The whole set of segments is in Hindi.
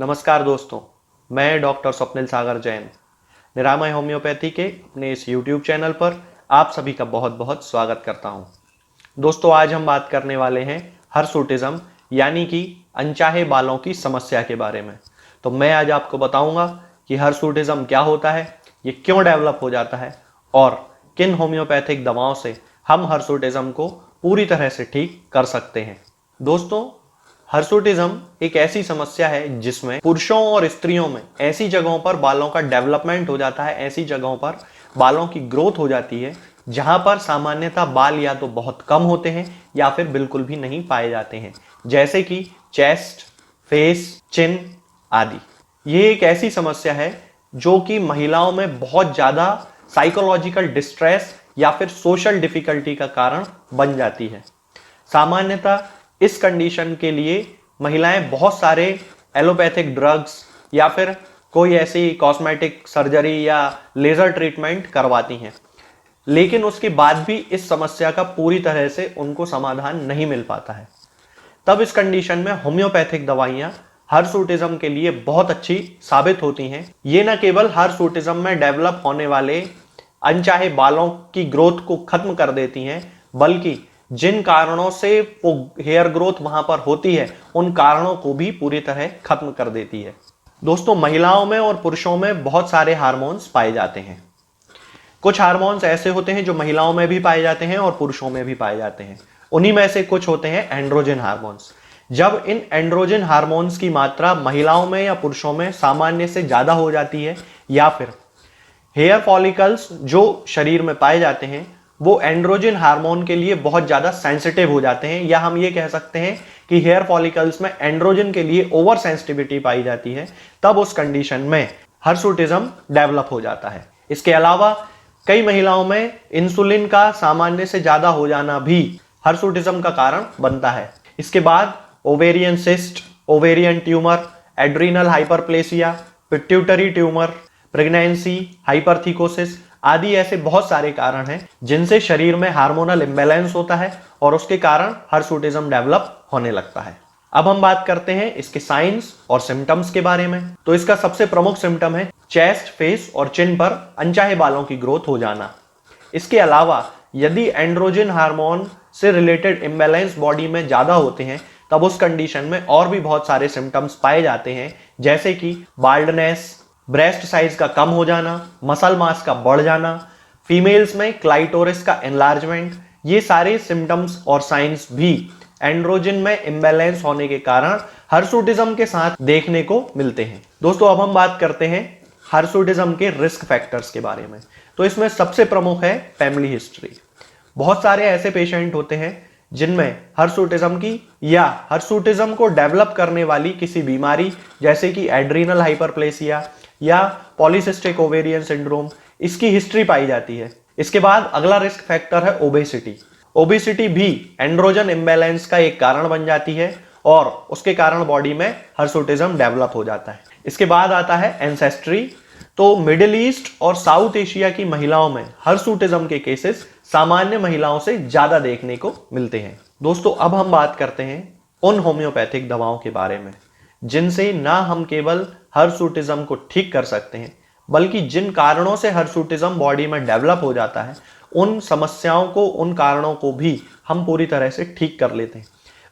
नमस्कार दोस्तों, मैं डॉक्टर स्वप्निल सागर जैन निरामय होम्योपैथी के अपने इस YouTube चैनल पर आप सभी का बहुत बहुत स्वागत करता हूं। दोस्तों, आज हम बात करने वाले हैं हर्सुटिज्म यानी कि अनचाहे बालों की समस्या के बारे में। तो मैं आज आपको बताऊंगा कि हर्सुटिज्म क्या होता है, ये क्यों डेवलप हो जाता है और किन होम्योपैथिक दवाओं से हम हर्सुटिज्म को पूरी तरह से ठीक कर सकते हैं। दोस्तों, हर्सुटिज्म एक ऐसी समस्या है जिसमें पुरुषों और स्त्रियों में ऐसी जगहों पर बालों का डेवलपमेंट हो जाता है, ऐसी जगहों पर बालों की ग्रोथ हो जाती है जहां पर सामान्यतः बाल या तो बहुत कम होते हैं या फिर बिल्कुल भी नहीं पाए जाते हैं, जैसे कि चेस्ट, फेस, चिन आदि। ये एक ऐसी समस्या है जो कि महिलाओं में बहुत ज्यादा साइकोलॉजिकल डिस्ट्रेस या फिर सोशल डिफिकल्टी का कारण बन जाती है। सामान्यतः इस कंडीशन के लिए महिलाएं बहुत सारे एलोपैथिक ड्रग्स या फिर कोई ऐसी कॉस्मेटिक सर्जरी या लेजर ट्रीटमेंट करवाती हैं, लेकिन उसके बाद भी इस समस्या का पूरी तरह से उनको समाधान नहीं मिल पाता है। तब इस कंडीशन में होम्योपैथिक दवाइयां हर्सुटिज्म के लिए बहुत अच्छी साबित होती हैं। ये न केवल हर्सुटिज्म में डेवलप होने वाले अनचाहे बालों की ग्रोथ को खत्म कर देती हैं, बल्कि जिन कारणों से वो हेयर ग्रोथ वहां पर होती है उन कारणों को भी पूरी तरह खत्म कर देती है। दोस्तों, महिलाओं में और पुरुषों में बहुत सारे हार्मोन्स पाए जाते हैं। कुछ हार्मोन्स ऐसे होते हैं जो महिलाओं में भी पाए जाते हैं और पुरुषों में भी पाए जाते हैं। उन्हीं में से कुछ होते हैं एंड्रोजन हार्मोन्स। जब इन एंड्रोजन हार्मोन्स की मात्रा महिलाओं में या पुरुषों में सामान्य से ज्यादा हो जाती है या फिर हेयर फॉलिकल्स जो शरीर में पाए जाते हैं वो एंड्रोजन हार्मोन के लिए बहुत ज्यादा सेंसिटिव हो जाते हैं, या हम ये कह सकते हैं कि हेयर फॉलिकल्स में एंड्रोजन के लिए ओवर सेंसिटिविटी पाई जाती है, तब उस कंडीशन में हर्सुटिज्म डेवलप हो जाता है। इसके अलावा कई महिलाओं में इंसुलिन का सामान्य से ज्यादा हो जाना भी हर्सुटिज्म का कारण बनता है। इसके बाद ovarian cyst, ovarian tumour, adrenal hyperplasia, pituitary tumour, pregnancy, hypertrichosis आदि ऐसे बहुत सारे कारण हैं जिनसे शरीर में हार्मोनल इम्बैलेंस होता है और उसके कारण हर्सुटिज्म डेवलप होने लगता है। अब हम बात करते हैं इसके साइंस और सिम्टम्स के बारे में। तो इसका सबसे प्रमुख सिम्टम है चेस्ट, फेस और चिन पर अनचाहे बालों की ग्रोथ हो जाना। इसके अलावा यदि एंड्रोजन हार्मोन से रिलेटेड इम्बैलेंस बॉडी में ज्यादा होते हैं तब उस कंडीशन में और भी बहुत सारे सिम्टम्स पाए जाते हैं, जैसे कि बाल्डनेस, ब्रेस्ट साइज का कम हो जाना, मसल मास का बढ़ जाना, फीमेल्स में क्लाइटोरिस का एनलार्जमेंट। ये सारे सिम्टम्स और साइंस भी एंड्रोजन में इम्बैलेंस होने के कारण हर्सुटिज्म के साथ देखने को मिलते हैं। दोस्तों, अब हम बात करते हैं हर्सुटिज्म के रिस्क फैक्टर्स के बारे में। तो इसमें सबसे प्रमुख है फैमिली हिस्ट्री। बहुत सारे ऐसे पेशेंट होते हैं जिनमें हर्सुटिज्म की या हर्सुटिज्म को डेवलप करने वाली किसी बीमारी जैसे कि एड्रीनल हाइपरप्लेसिया या पॉलीसिस्टिक ओवेरियन सिंड्रोम, इसकी हिस्ट्री पाई जाती है। इसके बाद अगला रिस्क फैक्टर है ओबेसिटी। ओबेसिटी भी एंड्रोजन इम्बैलेंस का एक कारण बन जाती है और उसके कारण बॉडी में हर्सुटिज्म डेवलप हो जाता है। इसके बाद आता है एंसेस्ट्री। तो मिडिल ईस्ट और साउथ एशिया की महिलाओं में हर्सुटिज्म के केसेस सामान्य महिलाओं से ज्यादा देखने को मिलते हैं। दोस्तों, अब हम बात करते हैं उन होम्योपैथिक दवाओं के बारे में जिनसे ना हम केवल हर्सुटिज्म को ठीक कर सकते हैं, बल्कि जिन कारणों से हर्सुटिज्म बॉडी में डेवलप हो जाता है उन समस्याओं को, उन कारणों को भी हम पूरी तरह से ठीक कर लेते हैं।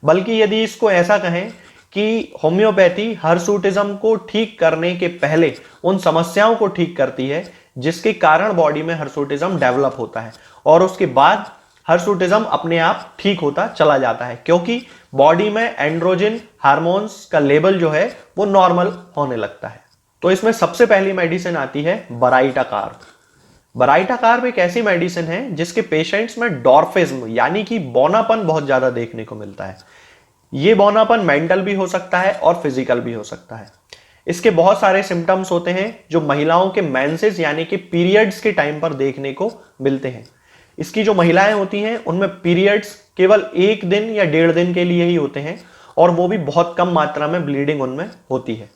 बल्कि यदि इसको ऐसा कहें कि होम्योपैथी हर्सुटिज्म को ठीक करने के पहले उन समस्याओं को ठीक करती है जिसके कारण बॉडी में हर्सुटिज्म डेवलप होता है, और उसके बाद हर्सुटिज्म अपने आप ठीक होता चला जाता है, क्योंकि बॉडी में एंड्रोजन हार्मोन्स का लेवल जो है वो नॉर्मल होने लगता है। तो इसमें सबसे पहली मेडिसिन आती है बराइटाकार्ब। बराइटाकार्ब एक ऐसी मेडिसिन है जिसके पेशेंट्स में डॉर्फिज्म यानी कि बौनापन बहुत ज्यादा देखने को मिलता है। ये बौनापन मेंटल भी हो सकता है और फिजिकल भी हो सकता है। इसके बहुत सारे सिम्टम्स होते हैं जो महिलाओं के मेंसेस यानी कि पीरियड्स के टाइम पर देखने को मिलते हैं। इसकी जो महिलाएं होती हैं उनमें पीरियड्स केवल 1 दिन या 1.5 दिन के लिए ही होते हैं और वो भी बहुत कम मात्रा में ब्लीडिंग उनमें होती है।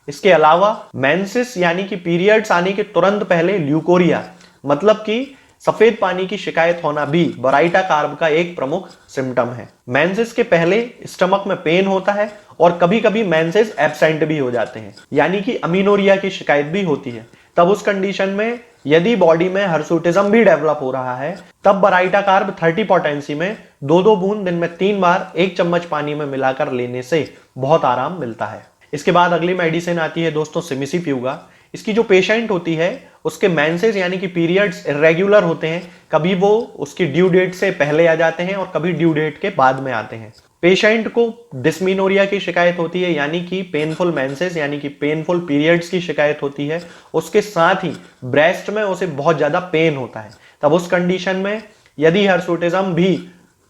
इसके अलावा मेंसेस यानी कि पीरियड्स आने के तुरंत पहले ल्यूकोरिया मतलब कि सफेद पानी की शिकायत होना भी बराइटा कार्ब का एक प्रमुख सिम्टम है। मेंसेस के पहले स्टमक में पेन होता है और कभी कभी मेंसेस एब्सेंट भी हो जाते हैं, यानी कि अमीनोरिया की शिकायत भी होती है। तब उस कंडीशन में यदि बॉडी में हर्सुटिज्म भी डेवलप हो रहा है, तब बराइटा कार्ब 30 पोटेंसी में 2-2 बूंद दिन में 3 बार 1 चम्मच पानी में मिलाकर लेने से बहुत आराम मिलता है। इसके बाद अगली मेडिसिन आती है दोस्तों सिमिसीफ्यूगा। इसकी जो पेशेंट होती है उसके मेंसेस यानी कि पीरियड्स इरेगुलर होते हैं, कभी वो उसकी ड्यू डेट से पहले आ जाते हैं और कभी ड्यू डेट के बाद में आते हैं। पेशेंट को डिस्मीनोरिया की शिकायत होती है, यानी कि पेनफुल मेंसेस यानी कि पेनफुल पीरियड्स की शिकायत होती है। उसके साथ ही ब्रेस्ट में उसे बहुत ज्यादा पेन होता है। तब उस कंडीशन में यदि हर्सुटिज्म भी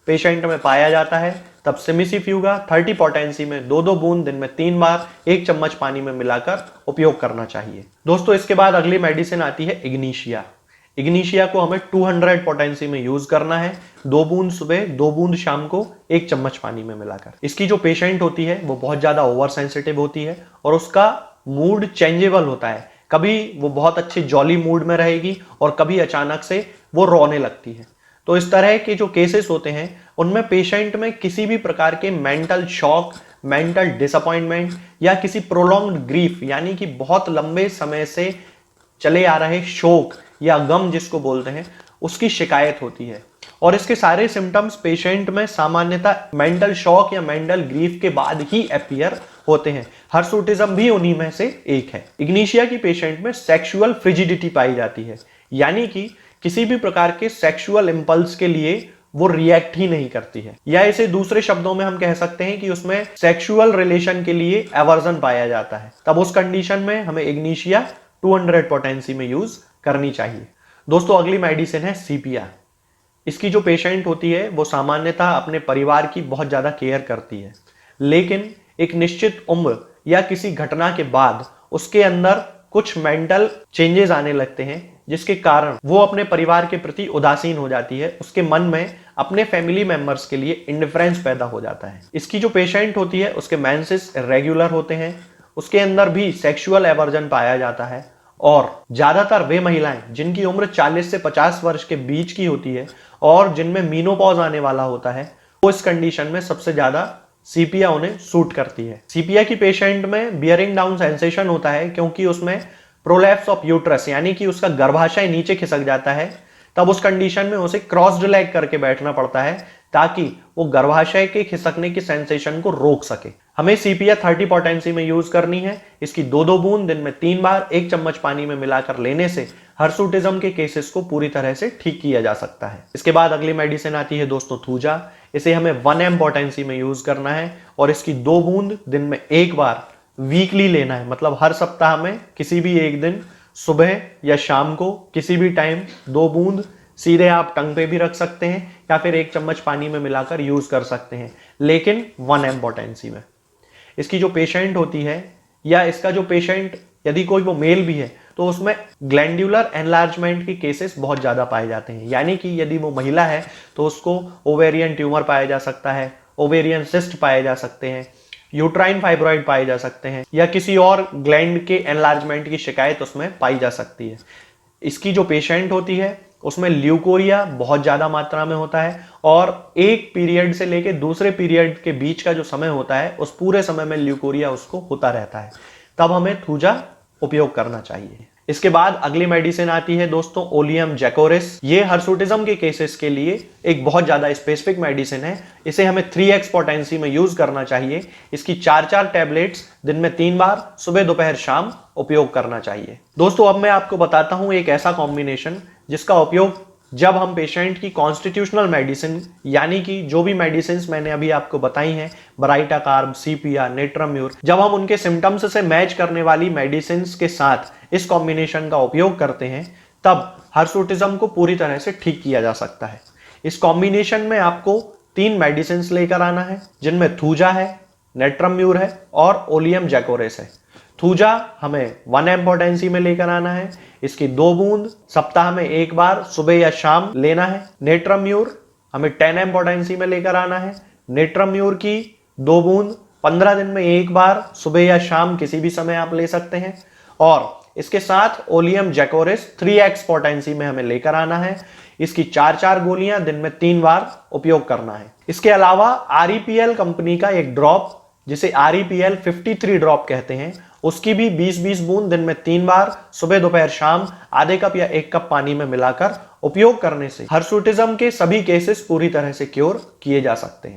पेशेंट में पाया जाता है, तब सिमिसीफ्यूगा 30 पोटेंसी में 2-2 बूंद दिन में 3 बार 1 चम्मच पानी में मिलाकर उपयोग करना चाहिए। दोस्तों इसके बाद अगली मेडिसिन आती है इग्निशिया। इग्निशिया को हमें 200 पोटेंसी में यूज करना है, 2 बूंद सुबह 2 बूंद शाम को 1 चम्मच पानी में मिलाकर। इसकी जो पेशेंट होती है वो बहुत ज्यादा ओवर सेंसिटिव होती है और उसका मूड चेंजेबल होता है। कभी वो बहुत अच्छे जॉली मूड में रहेगी और कभी अचानक से वो रोने लगती है। तो इस तरह के जो केसेस होते हैं उनमें पेशेंट में किसी भी प्रकार के मेंटल शॉक, मेंटल डिसअपॉइंटमेंट या किसी प्रोलॉन्ग्ड ग्रीफ यानी कि बहुत लंबे समय से चले आ रहे शोक या गम जिसको बोलते हैं, उसकी शिकायत होती है। और इसके सारे सिम्टम्स पेशेंट में सामान्यतः मेंटल शॉक या मेंटल ग्रीफ के बाद ही अपीयर होते हैं। हर्सुटिज्म भी उन्हीं में से एक है। इग्निशिया की पेशेंट में सेक्सुअल फ्रिजिडिटी पाई जाती है, यानी कि किसी भी प्रकार के सेक्सुअल इंपल्स के लिए वो रिएक्ट ही नहीं करती है, या इसे दूसरे शब्दों में हम कह सकते हैं कि उसमें सेक्सुअल रिलेशन के लिए एवर्जन पाया जाता है। तब उस कंडीशन में हमें इग्निशिया 200 पोटेंसी में यूज करनी चाहिए। दोस्तों अगली मेडिसिन है सीपिया। इसकी जो पेशेंट होती है वो सामान्यतः अपने परिवार की बहुत ज्यादा केयर करती है, लेकिन एक निश्चित उम्र या किसी घटना के बाद उसके अंदर कुछ मेंटल चेंजेस आने लगते हैं, जिसके कारण वो अपने परिवार के प्रति उदासीन हो जाती है। उसके मन में अपने फैमिली मेंबर्स के लिए इंडिफरेंस पैदा हो जाता है। इसकी जो पेशेंट होती है उसके मेंसेस रेगुलर होते हैं, उसके अंदर भी सेक्सुअल एवर्जन पाया जाता है और ज्यादातर वे महिलाएं जिनकी उम्र 40 से 50 वर्ष के बीच की होती है और जिनमें मीनोपॉज आने वाला होता है, वो इस कंडीशन में सबसे ज्यादा सीपिया उन्हें सूट करती है। सीपिया की पेशेंट में बियरिंग डाउन सेंसेशन होता है, क्योंकि उसमें प्रोलैप्स ऑफ यूट्रस यानी कि उसका गर्भाशय नीचे खिसक जाता है। तब उस कंडीशन में उसे क्रॉस्ड लेग करके बैठना पड़ता है ताकि वो गर्भाशय के खिसकने की सेंसेशन को रोक सके। हमें सीपिया 30 पोटेंसी में यूज करनी है। इसकी 2-2 बूंद दिन में 3 बार 1 चम्मच पानी में मिलाकर लेने से हर्सुटिज्म के केसेस को पूरी तरह से ठीक किया जा सकता है। इसके बाद अगली मेडिसिन आती है दोस्तों थूजा। इसे हमें 1 mg पोटेंसी में यूज करना है और इसकी 2 बूंद दिन में 1 बार वीकली लेना है, मतलब हर सप्ताह में किसी भी एक दिन सुबह या शाम को किसी भी टाइम 2 बूंद सीधे आप टंग पे भी रख सकते हैं या फिर 1 चम्मच पानी में मिलाकर यूज कर सकते हैं, लेकिन 1 mg पोटेंसी में। इसकी जो पेशेंट होती है या इसका जो पेशेंट यदि कोई वो मेल भी है तो उसमें ग्लैंडुलर एनलार्जमेंट के केसेस बहुत ज्यादा पाए जाते हैं, यानी कि यदि वो महिला है तो उसको ओवेरियन ट्यूमर पाया जा सकता है, ओवेरियन सिस्ट पाए जा सकते हैं, यूट्राइन फाइब्रॉइड पाए जा सकते हैं या किसी और ग्लैंड के एनलार्जमेंट की शिकायत उसमें पाई जा सकती है। इसकी जो पेशेंट होती है उसमें ल्यूकोरिया बहुत ज्यादा मात्रा में होता है और एक पीरियड से लेके दूसरे पीरियड के बीच का जो समय होता है उस पूरे समय में ल्यूकोरिया उसको होता रहता है। तब हमें थूजा उपयोग करना चाहिए। इसके बाद अगली मेडिसिन आती है दोस्तों ओलियम जैकोरिस। ये हर्सुटिज्म के केसेस के लिए एक बहुत ज्यादा स्पेसिफिक मेडिसिन है। इसे हमें 3x पोटेंसी में यूज करना चाहिए। इसकी 4-4 टैबलेट्स दिन में 3 बार सुबह दोपहर शाम उपयोग करना चाहिए। दोस्तों अब मैं आपको बताता हूं एक ऐसा कॉम्बिनेशन जिसका उपयोग जब हम पेशेंट की कॉन्स्टिट्यूशनल मेडिसिन यानी कि जो भी मेडिसिन मैंने अभी आपको बताई हैं, बराइटा कार्ब, सीपिया, नेट्रम्यूर, जब हम उनके सिम्टम्स से मैच करने वाली मेडिसिन के साथ इस कॉम्बिनेशन का उपयोग करते हैं, तब हर्सुटिज्म को पूरी तरह से ठीक किया जा सकता है। इस कॉम्बिनेशन में आपको 3 मेडिसिन लेकर आना है, जिनमें थूजा है, नेट्रम्यूर है और ओलियम जैकोरिस है। थूजा हमें 1 mg पोटेंसी में लेकर आना है। इसकी 2 बूंद सप्ताह में 1 बार सुबह या शाम लेना है। नेट्रम्यूर हमें 10 mg पोटेंसी में लेकर आना है। नेट्रम्यूर की 2 बूंद 15 दिन में 1 बार सुबह या शाम किसी भी समय आप ले सकते हैं। और इसके साथ ओलियम जैकोरिस 3x पोटेंसी में हमें लेकर आना है। इसकी 4 गोलियां दिन में 3 बार उपयोग करना है। इसके अलावा REPL कंपनी का एक ड्रॉप, जिसे REPL 53 ड्रॉप कहते हैं, उसकी भी 20-20 बूंद दिन में 3 बार सुबह दोपहर शाम आधे कप या 1 कप पानी में मिलाकर उपयोग करने से हिर्सुटिज्म के सभी केसेस पूरी तरह से क्योर किए जा सकते हैं।